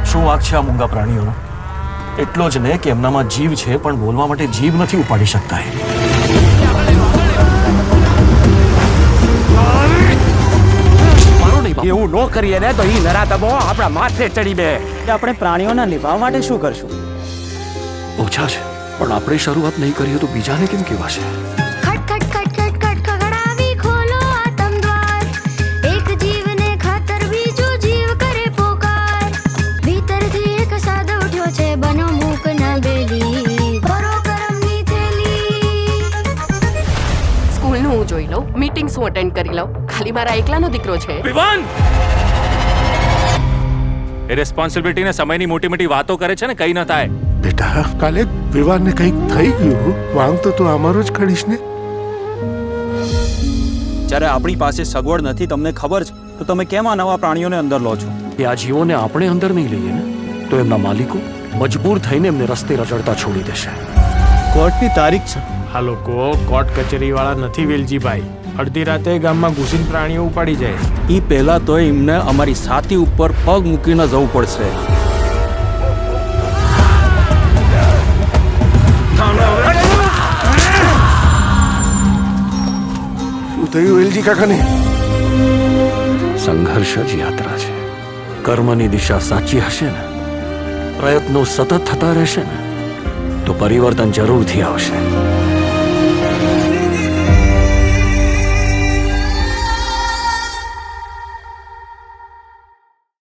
શું વાંક છે આ મૂંગા પ્રાણીઓનો? એટલો જ ને કે એમનામાં જીવ છે, પણ બોલવા માટે જીભ નથી ઉપાડી શકતા. એવું ન કરીએ ને તો ઈ નરાતમો આપણા માથે ચડી બે. આપણે પ્રાણીઓના નિભાવ માટે શું કરશું? ઓછા છે, પણ આપણે શરૂઆત નહીં કરીએ તો બીજાને કેમ કહેવાશે? સ્કૂલનું હું જોઈ લઉં, મીટિંગ્સ હું અટેન્ડ કરી લઉં. ખાલી મારા એકલાનો દીકરો છે. વિવાન એ રિસ્પોન્સિબિલિટી ને સમયની મોટી મોટી વાતો કરે છે ને, કઈ ન થાય. બેટા, કાલે વિવાનને કંઈક થઈ ગયું, વાંગ તો તું અમારો જ કરીશ ને. જ્યારે આપણી પાસે સગવડ નથી, તમને ખબર છે, તો તમે કેમ આ નવા પ્રાણીઓને અંદર લો છો? એ આ જીવોને આપણે અંદર નહીં લઈએ ને તો એમના માલિકો મજબૂર થઈને એમને રસ્તે રઝળતા છોડી દેશે. કોર્ટની તારીખ છે. આ લોકો કોર્ટ કચેરી વાળા નથી વેલજીભાઈ. અડધી રાતે ગામમાં ઘૂસીને પ્રાણીઓ ઉપાડી જાય. ઈ પહેલા તો એમને અમારી છાતી ઉપર પગ મૂકીને જવું પડશે. શું થયું વેલજી કાકાને? સંઘર્ષ જ યાત્રા છે. કર્મની દિશા સાચી હશે ને, પ્રયત્નો સતત થતા રહેશે ને, તો પરિવર્તન જરૂરથી આવશે.